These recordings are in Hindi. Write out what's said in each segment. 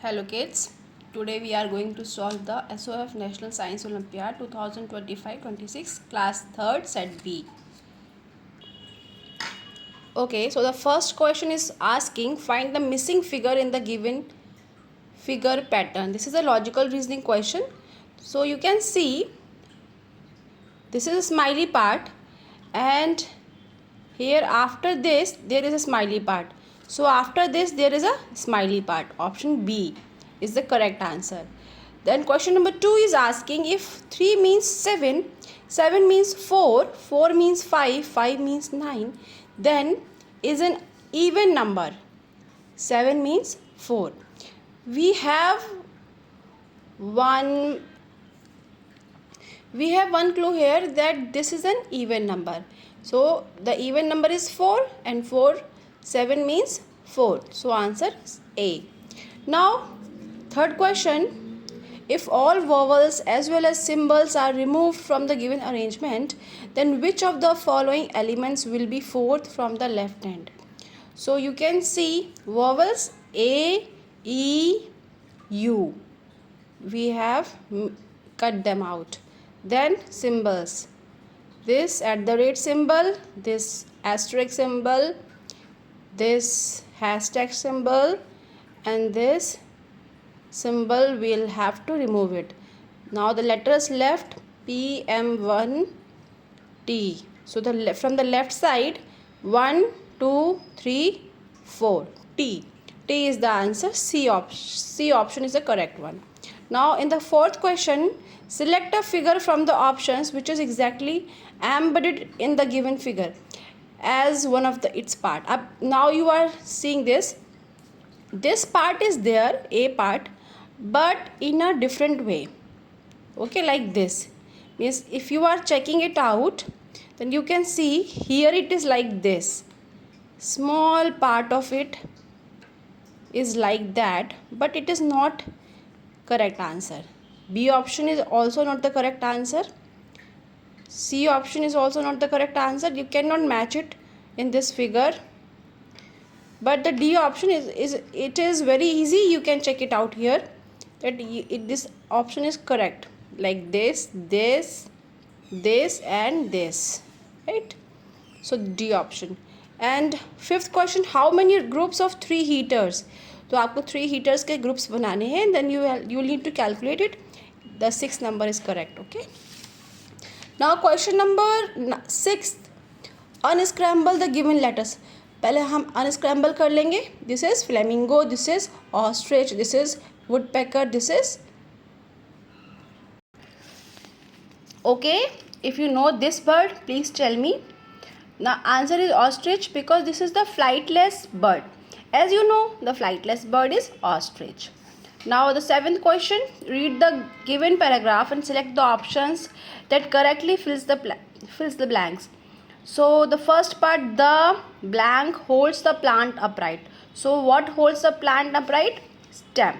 Hello kids, today we are going to solve the SOF National Science Olympiad 2025-26 class 3rd set B. Okay, so the first question is asking find the missing figure in the given figure pattern. This is a logical reasoning question. So you can see this is a smiley part and here after this there is a smiley part. So after this there is a smiley part. Option B is the correct answer. Then question number 2 is asking if 3 means 7, 7 means 4, 4 means 5, 5 means 9, then is an even number. 7 means 4. We have one clue here that this is an even number. So the even number is 4 and 7 means 4. So answer is A. Now third question, if all vowels as well as symbols are removed from the given arrangement, then which of the following elements will be fourth from the left hand? So you can see vowels A, E, U. We have cut them out. Then symbols, this @ symbol, this asterisk symbol, this hashtag symbol, and this symbol we'll have to remove it. Now the letters left PM1 T. So from the left side 1 2 3 4 T. T is the answer. C option is the correct one. Now in the fourth question, select a figure from the options which is exactly embedded in the given figure as one of its part. Now you are seeing this part is there, A part, but in a different way. Okay, like this. Means if you are checking it out, then you can see here it is like this. Small part of it is like that, but it is not correct answer. B option is also not the correct answer. C option is also not the correct answer. You cannot match it in this figure. But the D option is very easy. You can check it out here that this option is correct. Like this, and this, right? So D option. And fifth question, how many groups of 3 heaters? तो आपको 3 heaters के groups बनाने हैं. Then you need to calculate it. The 6th number is correct. Okay. Now question number 6. Unscramble the given letters. पहले हम unscramble कर लेंगे. This is flamingo. This is ostrich. This is woodpecker. This is okay. If you know this bird, please tell me. Now answer is ostrich because this is the flightless bird. As you know, the flightless bird is ostrich. Now the 7th question, read the given paragraph and select the options that correctly fills the blanks. So the first part, the blank holds the plant upright. So what holds the plant upright? Stem.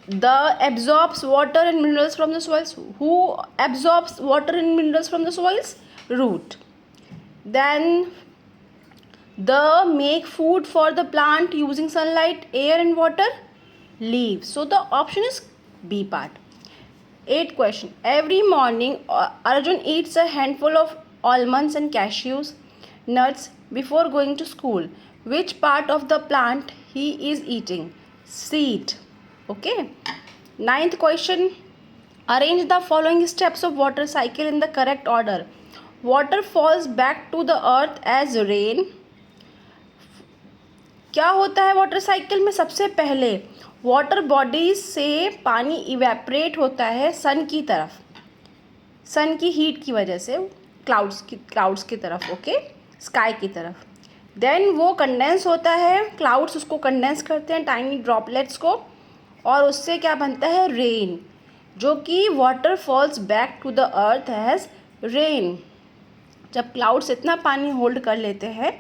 The absorbs water and minerals from the soils. Who absorbs water and minerals from the soils? Root. Then the make food for the plant using sunlight, air and water? Leaves. So the option is B part. 8th question. Every morning Arjun eats a handful of almonds and cashews nuts before going to school. Which part of the plant he is eating? Seed. Okay. 9th question. Arrange the following steps of water cycle in the correct order. Water falls back to the earth as rain. क्या होता है वाटर साइकिल में? सबसे पहले वाटर बॉडीज से पानी इवेपरेट होता है सन की तरफ, सन की हीट की वजह से क्लाउड्स की तरफ. ओके, स्काई की तरफ. देन वो कंडेंस होता है, क्लाउड्स उसको कंडेंस करते हैं टाइनी ड्रॉपलेट्स को, और उससे क्या बनता है? रेन, जो कि water falls back to the earth as rain. जब क्लाउड्स इतना पानी होल्ड कर लेते हैं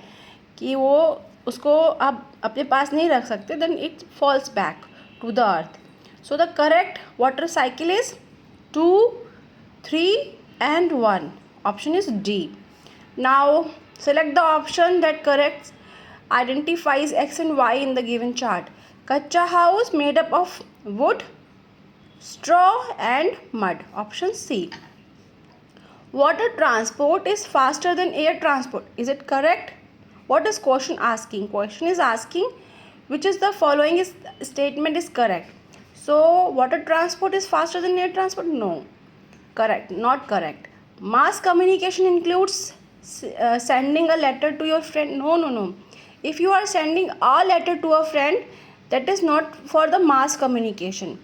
कि वो उसको आप अपने पास नहीं रख सकते, then it falls back to the earth. So the correct water cycle is 2, 3 and 1. Option is D. Now select the option that corrects identifies X and Y in the given chart. Kacha house made up of wood, straw and mud. Option C. Water transport is faster than air transport. Is it correct? What is question asking? Question is asking which is the following statement is correct. So water transport is faster than air transport? No. Correct. Not correct. Mass communication includes sending a letter to your friend? No. If you are sending a letter to a friend, that is not for the mass communication.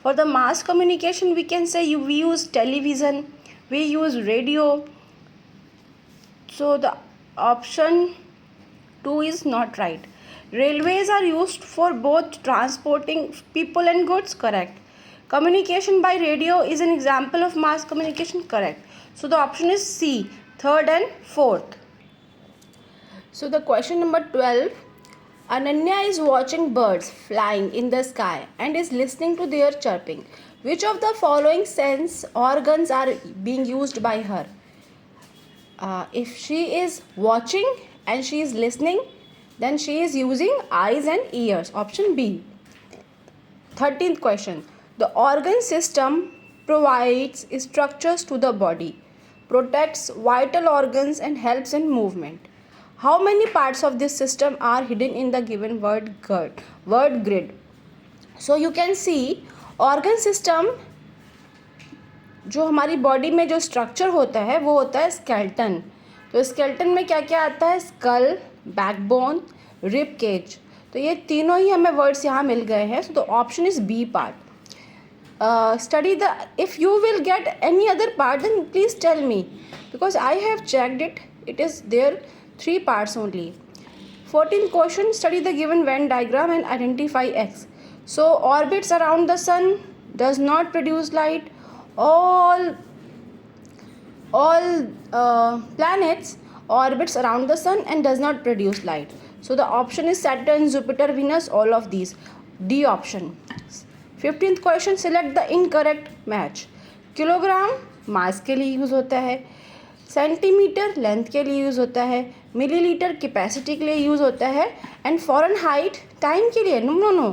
For the mass communication, we can say we use television, we use radio. So the option 2 is not right. Railways are used for both transporting people and goods. Correct. Communication by radio is an example of mass communication. Correct. So the option is C, third and fourth. So the question number 12. Ananya is watching birds flying in the sky and is listening to their chirping. Which of the following sense organs are being used by her? If she is watching and she is listening, then she is using eyes and ears. Option B. 13th question. The organ system provides structures to the body, protects vital organs and helps in movement. How many parts of this system are hidden in the given word grid? So you can see organ system जो हमारी बॉडी में जो स्ट्रक्चर होता है वो होता है स्केल्टन. तो स्केल्टन में क्या क्या आता है? Skull, backbone, rib cage. तो ये तीनों ही हमें वर्ड्स यहाँ मिल गए हैं. So the option is B part. Study the, if you will get any other part then please tell me, because I have checked it is there 3 parts only. 14th question. Study the given Venn diagram and identify X. So orbits around the sun, does not produce light. All planets orbits around the sun and does not produce light. So the option is Saturn, Jupiter, Venus, all of these. D option. 15th question. Select the incorrect match. Kilogram mass के लिए यूज़ होता है, सेंटीमीटर लेंथ के लिए यूज़ होता है, मिलीलीटर कैपेसिटी के लिए यूज़ होता है, एंड फ़ारेनहाइट टाइम के लिए. No.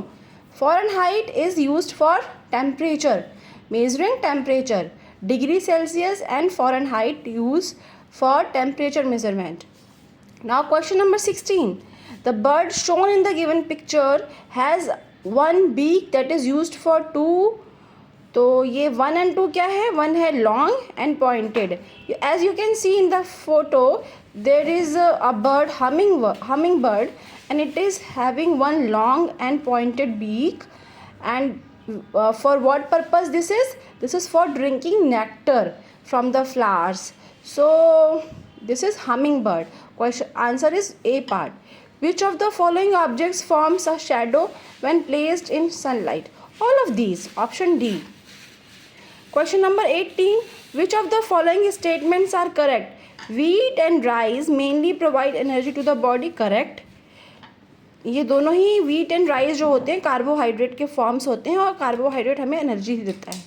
Fahrenheit is used for temperature, measuring temperature. Degree Celsius and Fahrenheit used for temperature measurement. Now question number 16. The bird shown in the given picture has one beak that is used for two. तो ये 1 and 2 क्या है? 1 है long and pointed. As you can see in the photo, there is a bird, hummingbird, and it is having one long and pointed beak. And for what purpose this is? This is for drinking nectar from the flowers. So this is hummingbird. Question answer is A part. Which of the following objects forms a shadow when placed in sunlight? All of these. Option D. Question number 18. Which of the following statements are correct? Wheat and rice mainly provide energy to the body. Correct. ये दोनों ही व्हीट एंड राइस जो होते हैं कार्बोहाइड्रेट के फॉर्म्स होते हैं और कार्बोहाइड्रेट हमें एनर्जी देता है.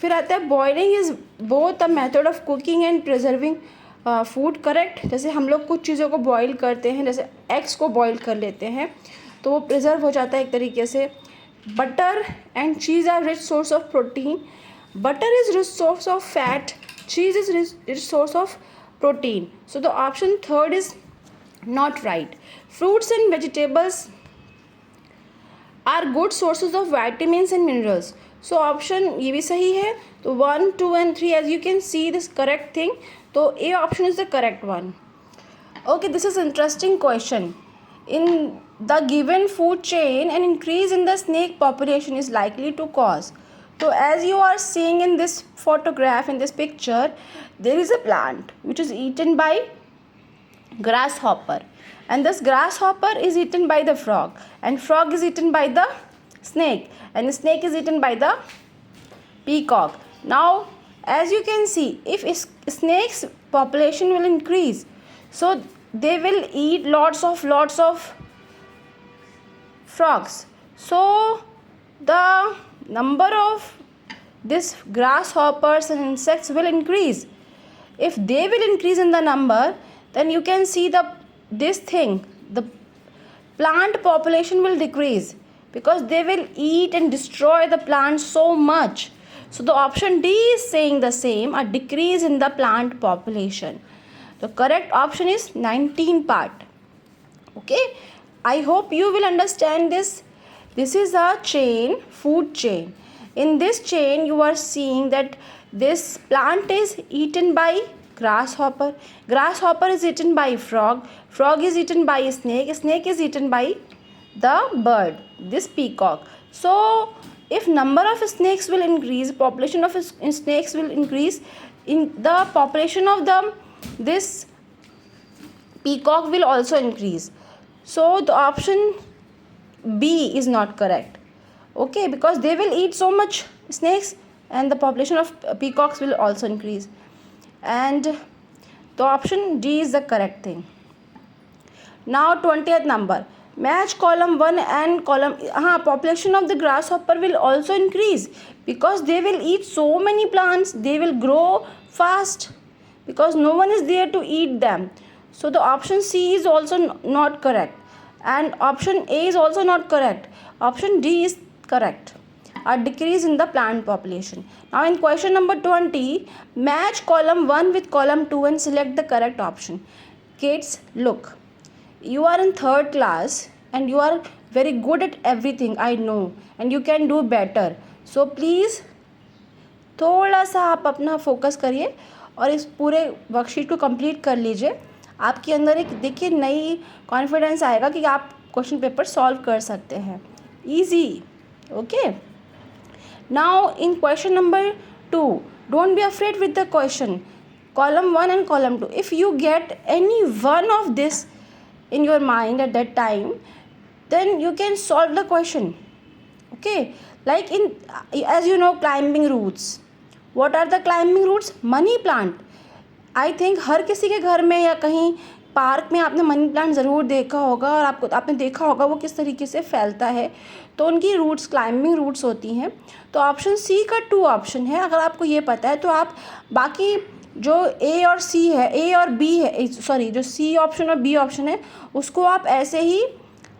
फिर आता है boiling is both a method of cooking and preserving food. Correct. जैसे हम लोग कुछ चीज़ों को बॉईल करते हैं, जैसे एग्स को बॉईल कर लेते हैं तो वो प्रिजर्व हो जाता है एक तरीके से. Butter and cheese are rich source of protein. Butter is rich source of fat, cheese is rich source of protein. So the option third is not right. Fruits and vegetables are good sources of vitamins and minerals. So option ये भी सही है. तो 1, 2 and 3 as you can see this correct thing. तो A option is the correct one. Okay, this is interesting question. In the given food chain, an increase in the snake population is likely to cause. So as you are seeing in this photograph, in this picture, there is a plant which is eaten by grasshopper, and this grasshopper is eaten by the frog, and frog is eaten by the snake, and the snake is eaten by the peacock. Now as you can see, if snakes population will increase, so they will eat lots of frogs. So the number of this grasshoppers and insects will increase. If they will increase in the number, then you can see the plant population will decrease. because they will eat and destroy the plant so much. So the option D is saying the same, a decrease in the plant population. The correct option is 19 part. Okay, I hope you will understand this. This is a chain, food chain. In this chain you are seeing that this plant is eaten by grasshopper, grasshopper is eaten by frog, frog is eaten by snake, snake is eaten by the bird, this peacock. So if number of snakes will increase, population of snakes will increase, in the population of the this peacock will also increase. So the option B is not correct. Okay, because they will eat so much snakes and the population of peacocks will also increase. And the option D is the correct thing. Now 20th number. Match column 1 and column, population of the grasshopper will also increase because they will eat so many plants, they will grow fast because no one is there to eat them. So the option C is also not correct and option A is also not correct. Option D is correct, a decrease in the plant population. Now in question number 20, match column 1 with column 2 and select the correct option. Kids, look, you are in 3rd class and you are very good at everything, I know, and you can do better. So please थोड़ा सा आप अपना फोकस करिए और इस पूरे वर्कशीट को कंप्लीट कर लीजिए. आपके अंदर एक देखिए नई कॉन्फिडेंस आएगा कि आप क्वेश्चन पेपर सॉल्व कर सकते हैं. Easy. Okay. Now in question number 2, don't be afraid with the question. Column 1 and column 2. If you get any one of this in your mind at that time, then you can solve the question. Okay. Like in, as you know, climbing routes. What are the climbing routes? Money plant. I think हर किसी के घर में या कहीं पार्क में आपने मनी प्लांट ज़रूर देखा होगा और आपने देखा होगा वो किस तरीके से फैलता है. तो उनकी रूट्स क्लाइंबिंग रूट्स होती हैं. तो ऑप्शन सी का 2 ऑप्शन है. अगर आपको ये पता है तो आप बाकी जो ए और सी है, ए और बी है, सॉरी जो सी ऑप्शन और बी ऑप्शन है उसको आप ऐसे ही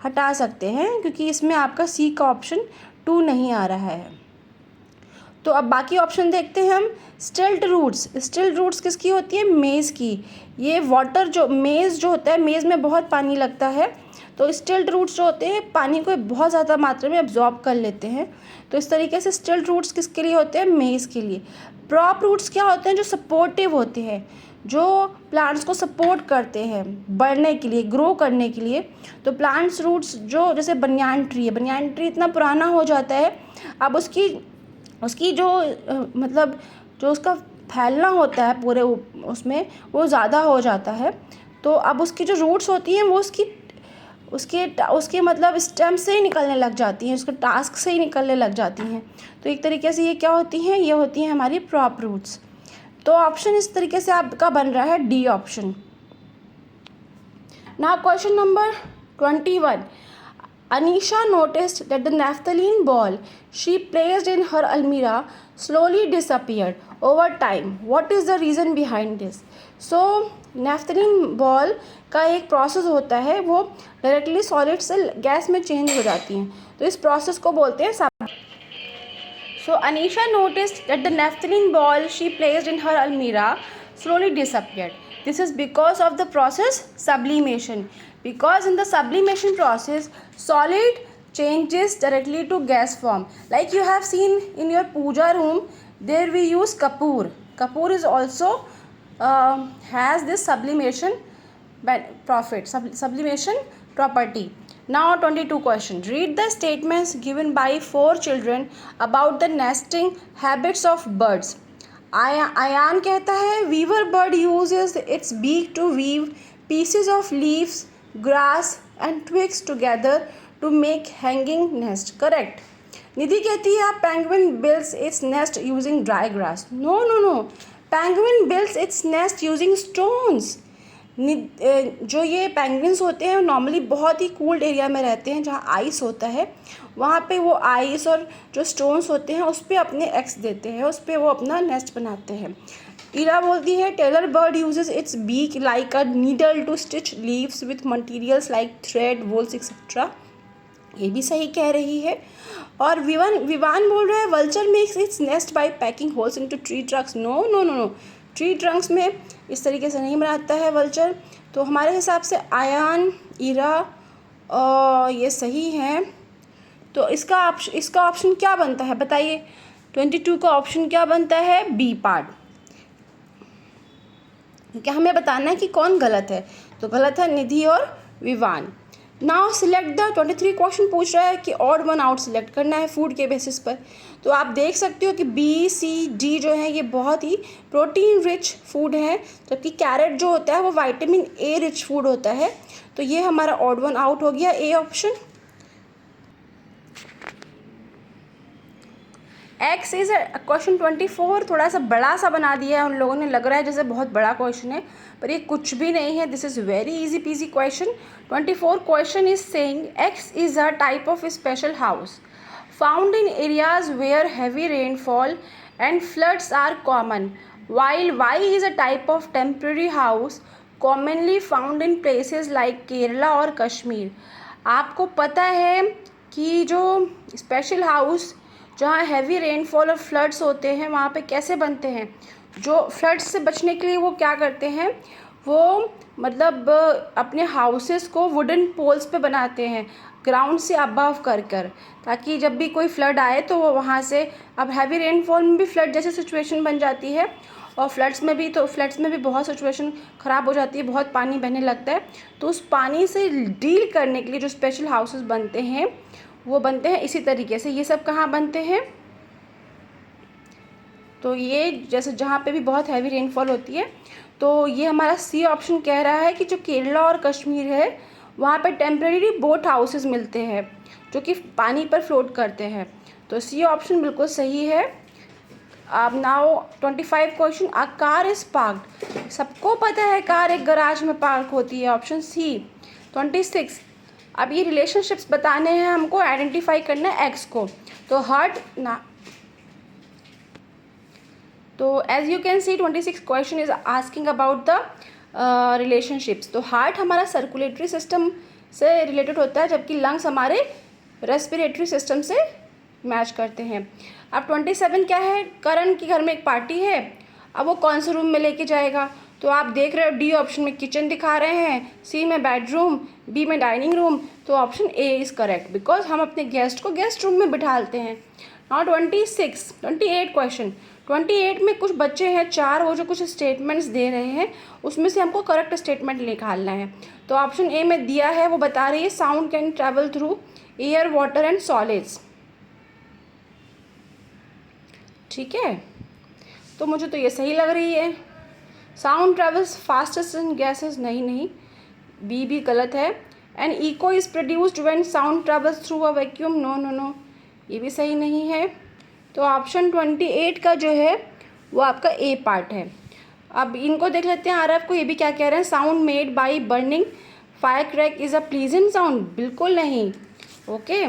हटा सकते हैं क्योंकि इसमें आपका सी का ऑप्शन 2 नहीं आ रहा है. तो अब बाकी ऑप्शन देखते हैं हम. स्टिल्ट रूट्स. स्टिल्ट रूट्स किसकी होती है? मेज़ की. ये वाटर जो मेज़ जो होता है, मेज़ में बहुत पानी लगता है तो स्टिल्ट रूट्स जो होते हैं पानी को बहुत ज़्यादा मात्रा में एब्जॉर्ब कर लेते हैं. तो इस तरीके से स्टिल्ट रूट्स किसके लिए होते हैं? मेज़ के लिए. प्रॉप रूट्स क्या होते हैं? जो सपोर्टिव होते हैं, जो प्लांट्स को सपोर्ट करते हैं बढ़ने के लिए, ग्रो करने के लिए. तो प्लांट्स रूट्स जो जैसे बनियान ट्री है, बनियान ट्री इतना पुराना हो जाता है अब उसकी जो मतलब जो उसका फैलना होता है पूरे उसमें वो ज़्यादा हो जाता है. तो अब उसकी जो रूट्स होती हैं वो उसके मतलब स्टेम से ही निकलने लग जाती हैं, उसके टास्क से ही निकलने लग जाती हैं. तो एक तरीके से ये क्या होती हैं? ये होती हैं हमारी प्रॉप रूट्स. तो ऑप्शन इस तरीके से आपका बन रहा है D option. Now question number 21. Anisha noticed that the naphthalene ball she placed in her almirah slowly disappeared over time. What is the reason behind this? So, naphthalene ball का एक प्रोसेस होता है, वो डायरेक्टली सॉलिड से गैस में चेंज हो जाती हैं. तो इस प्रोसेस को बोलते हैं So, Anisha noticed that the naphthalene ball she placed in her almirah slowly disappeared. This is because of the process sublimation. Because in the sublimation process, solid changes directly to gas form. Like you have seen in your puja room, there we use kapoor. Kapoor is also has this sublimation property. Now 22 question. Read the statements given by 4 children about the nesting habits of birds. Ayan कहता है weaver bird uses its beak to weave pieces of leaves, grass and twigs together to make hanging nest. Correct. निधि कहती है penguin builds its nest using dry grass. No. Penguin builds its nest using stones. जो ये पेंगुइन्स होते हैं नॉर्मली बहुत ही कूल्ड एरिया में रहते हैं जहाँ आइस होता है. वहाँ पे वो आइस और जो स्टोन्स होते हैं उस पर अपने एग्स देते हैं, उस पर वो अपना नेस्ट बनाते हैं. इरा बोलती है tailor bird uses its beak like a needle to stitch leaves with materials like thread, wools etcetera. ये भी सही कह रही है। और विवान बोल रहा है vulture makes its nest by packing holes into tree trunks. No no no no, tree trunks में इस तरीके से नहीं बनाता है वल्चर। तो हमारे हिसाब से आयान, इरा ये सही है। तो इसका ऑप्शन क्या बनता है बताइए? 22 का ऑप्शन क्या बनता है? बी पार्ट, क्योंकि हमें बताना है कि कौन गलत है। तो गलत है निधि और Vivaan. Now select the 23 question पूछ रहा है कि ऑड वन आउट सिलेक्ट करना है फूड के बेसिस पर। तो आप देख सकते हो कि बी, सी, डी जो है ये बहुत ही प्रोटीन रिच फूड है, जबकि कैरेट जो होता है वो विटामिन ए रिच फूड होता है। तो ये हमारा ऑड वन आउट हो गया, A option. X is question 24 थोड़ा सा बड़ा सा बना दिया है उन लोगों ने, लग रहा है जैसे बहुत बड़ा क्वेश्चन है, पर ये कुछ भी नहीं है। This is very easy PG question. 24 question is saying X is a type of special house found in areas where heavy rainfall and floods are common, while y is a type of temporary house commonly found in places like Kerala और कश्मीर। आपको पता है कि जो स्पेशल हाउस जहाँ हैवी रेनफॉल और फ्लड्स होते हैं वहाँ पे कैसे बनते हैं? जो फ्लड्स से बचने के लिए वो क्या करते हैं, वो मतलब अपने हाउसेस को वुडन पोल्स पे बनाते हैं ग्राउंड से अबव कर कर, ताकि जब भी कोई फ्लड आए तो वो वहाँ से, अब हैवी रेनफॉल में भी फ्लड जैसी सिचुएशन बन जाती है और फ्लड्स में भी बहुत सिचुएशन ख़राब हो जाती है, बहुत पानी बहने लगता है। तो उस पानी से डील करने के लिए जो स्पेशल हाउसेस बनते हैं वो बनते हैं इसी तरीके से। ये सब कहाँ बनते हैं? तो ये जैसे जहाँ पे भी बहुत हैवी रेनफॉल होती है, तो ये हमारा सी ऑप्शन कह रहा है कि जो केरला और कश्मीर है वहाँ पे टेम्प्रेरी बोट हाउसेस मिलते हैं जो कि पानी पर फ्लोट करते हैं। तो सी ऑप्शन बिल्कुल सही है। अब now 25 question, a car is parked. सबको पता है कार एक गराज में पार्क होती है, ऑप्शन सी। 26, अब ये रिलेशनशिप्स बताने हैं हमको, आइडेंटिफाई करना है एक्स को। तो हार्ट ना, तो as you can see 26 question is asking about the relationships. तो हार्ट हमारा सर्कुलेटरी सिस्टम से रिलेटेड होता है, जबकि लंग्स हमारे रेस्पिरेटरी सिस्टम से मैच करते हैं। अब 27 क्या है? करण के घर में एक पार्टी है, अब वो कौन से रूम में लेके जाएगा? तो आप देख रहे हो डी ऑप्शन में किचन दिखा रहे हैं, सी में बेडरूम, बी में डाइनिंग रूम। तो option A is correct, because हम अपने गेस्ट को गेस्ट रूम में बिठाते हैं। Now 28 question. 28 में कुछ बच्चे हैं चार, वो जो कुछ स्टेटमेंट्स दे रहे हैं उसमें से हमको करेक्ट स्टेटमेंट निकालना है। तो ऑप्शन ए में दिया है, वो बता रही है sound can travel through air, water and solids. ठीक है, तो मुझे तो ये सही लग रही है। Sound travels fastest in gases, नहीं, बी भी गलत है। And echo is produced when sound travels through a vacuum, no, ये भी सही नहीं है। तो ऑप्शन 28 का जो है वो आपका ए पार्ट है। अब इनको देख लेते हैं आरएफ को, ये भी क्या कह रहे हैं? Sound made by burning fire crack is a pleasant sound, बिल्कुल नहीं। Okay,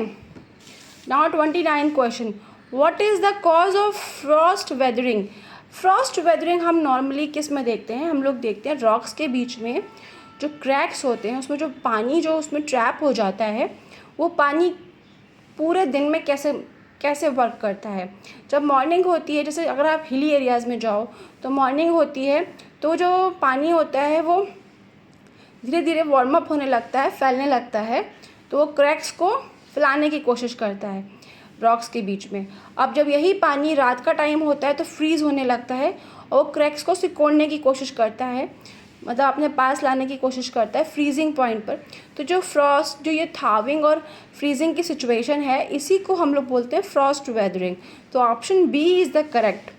now 29 question, what is the cause of Frost weathering? Frost weathering हम नॉर्मली किस में देखते हैं? हम लोग देखते हैं रॉक्स के बीच में जो क्रैक्स होते हैं, उसमें जो पानी जो उसमें ट्रैप हो जाता है, वो पानी पूरे दिन में कैसे वर्क करता है। जब मॉर्निंग होती है, जैसे अगर आप हिली एरियाज़ में जाओ तो मॉर्निंग होती है तो जो पानी होता है वो धीरे धीरे वार्म अप होने लगता है, फैलने लगता है, तो वो क्रैक्स को फैलाने की कोशिश करता है रॉक्स के बीच में। अब जब यही पानी रात का टाइम होता है तो फ्रीज़ होने लगता है और क्रैक्स को सिकोड़ने की कोशिश करता है, मतलब अपने पास लाने की कोशिश करता है फ्रीजिंग पॉइंट पर। तो जो फ्रॉस्ट, जो ये थाविंग और फ्रीजिंग की सिचुएशन है, इसी को हम लोग बोलते हैं फ्रॉस्ट वेदरिंग। तो option B is the correct.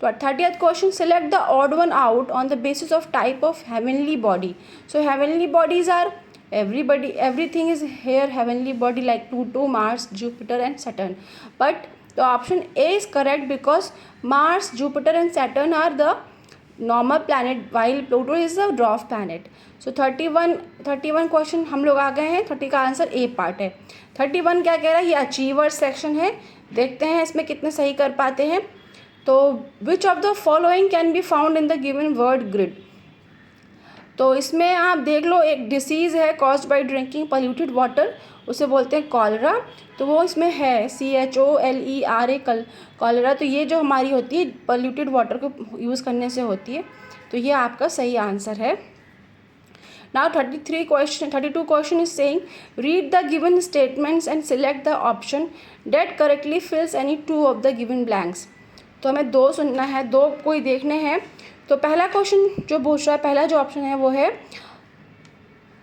तो 30th question, select the odd one out on the basis of type of heavenly body. So heavenly bodies are everything is here heavenly body like Pluto, Mars, Jupiter and Saturn, but the option A is correct because Mars, Jupiter and Saturn are the normal planet while Pluto is the dwarf planet. So 31 question हम लोग आ गए हैं। 30 का आंसर ए पार्ट है। 31 क्या कह रहा है? ये अचीवर सेक्शन है, देखते हैं इसमें कितने सही कर पाते हैं। तो which of the following can be found in the given word grid? तो इसमें आप देख लो, एक डिसीज़ है caused by drinking polluted water, उसे बोलते हैं कॉलरा, तो वो इसमें है CHOLERA कॉलरा। तो ये जो हमारी होती है पोल्यूटेड वाटर को यूज़ करने से होती है, तो ये आपका सही आंसर है। Now 32 question is saying read the given statements and select the option that correctly fills any two of the given blanks। तो हमें दो सुनना है, दो कोई देखने हैं। तो पहला क्वेश्चन जो पूछ रहा है, पहला जो ऑप्शन है वो है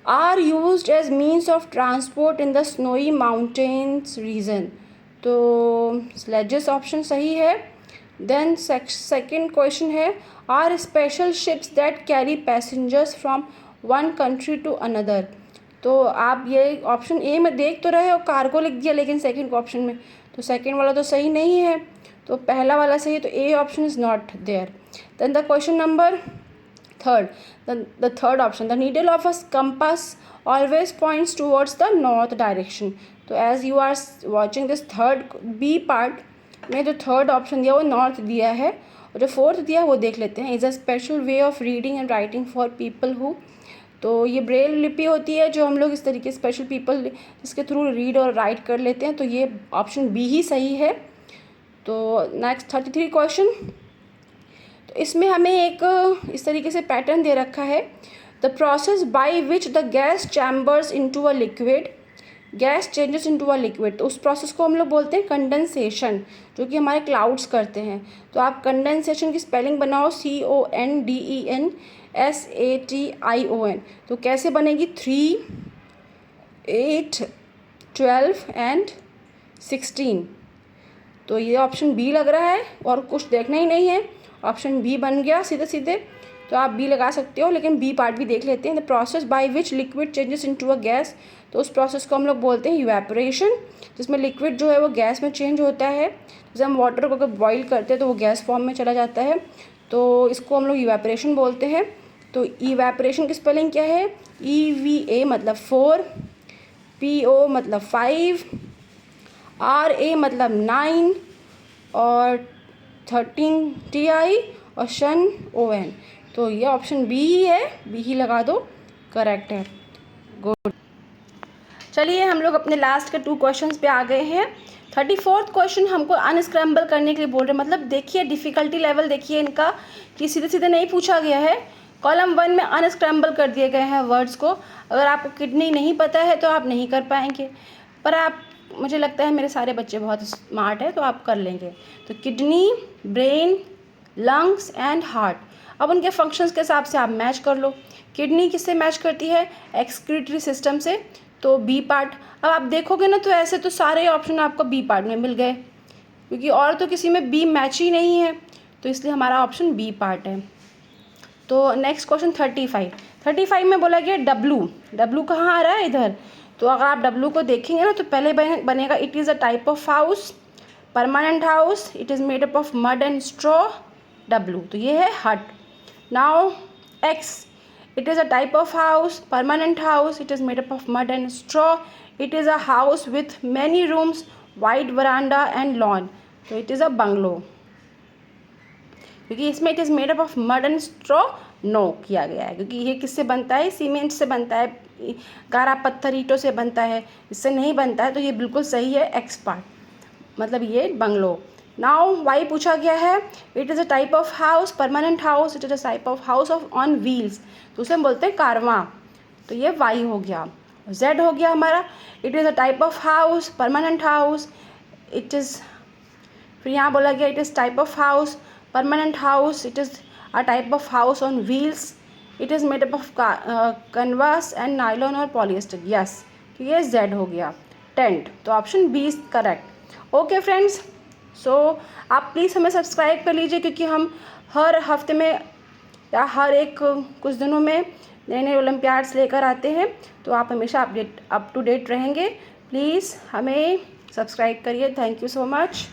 are used as means of transport in the snowy mountains region. तो स्लेजेस ऑप्शन सही है। देन सेकेंड क्वेश्चन है are special ships that carry passengers from one country to another. तो आप ये ऑप्शन ए में देख तो रहे हो, कार्गो लिख दिया लेकिन सेकंड ऑप्शन में, तो सेकंड वाला तो सही नहीं है, तो पहला वाला सही है, तो A option is not there. Then the question number third, the third option the needle of a compass always points towards the north direction. तो as you are watching this third B part में जो थर्ड ऑप्शन दिया वो नॉर्थ दिया है, और जो फोर्थ दिया वो देख लेते हैं। Is a special way of reading and writing for people who. तो ये ब्रेल लिपि होती है जो हम लोग इस तरीके स्पेशल पीपल जिसके थ्रू रीड और राइट कर लेते हैं, तो ये ऑप्शन बी ही सही है। तो नेक्स्ट 33 क्वेश्चन, तो इसमें हमें एक इस तरीके से पैटर्न दे रखा है the process by which the gas chambers into a liquid gas changes into a liquid. तो उस प्रोसेस को हम लोग बोलते हैं कंडेंसेशन, जो कि हमारे क्लाउड्स करते हैं। तो आप कंडेंसेशन की स्पेलिंग बनाओ CONDENSATION। तो कैसे बनेगी 3, 8, 12 एंड 16। तो ये ऑप्शन बी लग रहा है और कुछ देखना ही नहीं है, ऑप्शन बी बन गया सीधे सीधे। तो आप बी लगा सकते हो, लेकिन बी पार्ट भी देख लेते हैं। The process by which liquid changes into a gas. तो उस प्रोसेस को हम लोग बोलते हैं इवेपोरेशन, जिसमें लिक्विड जो है वो गैस में चेंज होता है। जैसे हम वाटर को अगर बॉईल करते हैं तो वो गैस फॉर्म में चला जाता है, तो इसको हम लोग इवेपोरेशन बोलते हैं। तो इवेपोरेशन की स्पेलिंग क्या है EVA मतलब 4, PO मतलब 5, RA मतलब 9 और 13 TI और शन ON। तो ये ऑप्शन बी ही है, बी ही लगा दो, करेक्ट है। गुड। चलिए हम लोग अपने लास्ट के 2 क्वेश्चंस पे आ गए हैं। 34th क्वेश्चन हमको अनस्क्रैम्बल करने के लिए बोल रहे हैं, मतलब देखिए डिफ़िकल्टी लेवल देखिए इनका कि सीधे सीधे नहीं पूछा गया है। कॉलम 1 में अनस्क्रैम्बल कर दिए गए हैं वर्ड्स को। अगर आपको किडनी नहीं पता है तो आप नहीं कर पाएंगे, पर आप, मुझे लगता है मेरे सारे बच्चे बहुत स्मार्ट हैं तो आप कर लेंगे। तो kidney, brain, lungs and heart. अब उनके फंक्शंस के हिसाब से आप मैच कर लो। किडनी किससे मैच करती है, एक्सक्रीटरी सिस्टम से, तो बी पार्ट। अब आप देखोगे ना तो ऐसे तो सारे ऑप्शन आपको बी पार्ट में मिल गए, क्योंकि और तो किसी में बी मैच ही नहीं है, तो इसलिए हमारा ऑप्शन बी पार्ट है। तो नेक्स्ट क्वेश्चन 35 में बोला गया डब्लू कहाँ आ रहा है इधर। तो अगर आप डब्लू को देखेंगे ना तो पहले बनेगा it is a type of house, permanent house, it is made up of mud and straw, W, तो ये है हट। Now x, it is a type of house, permanent house, it is made up of mud and straw, it is a house with many rooms, wide veranda and lawn, so it is a bungalow। क्योंकि इसमें it is made up of mud and straw नो किया गया है, क्योंकि ये किससे बनता है, सीमेंट से बनता है, गारा पत्थर ईंटों से बनता है, इससे नहीं बनता है, तो ये बिल्कुल सही है एक्स पार्ट, मतलब ये बंगलो। नाउ वाई पूछा गया है, it is a type of house, permanent house, it is a type of house of on wheels, तो उसे हम बोलते हैं कारवां, तो ये वाई हो गया। जेड हो गया हमारा, it is a type of house, permanent house, it is, फिर यहाँ बोला गया it is type of house, permanent house, it is a type of house on wheels, it is made up of canvas and nylon और पॉलिएस्टर, यस, तो ये जेड हो गया। टेंट, तो option B is correct. Okay friends, so आप प्लीज़ हमें सब्सक्राइब कर लीजिए, क्योंकि हम हर हफ्ते में या हर एक कुछ दिनों में नए नए ओलंपियाड्स लेकर आते हैं, तो आप हमेशा अप टू डेट रहेंगे। प्लीज़ हमें सब्सक्राइब करिए। Thank you so much.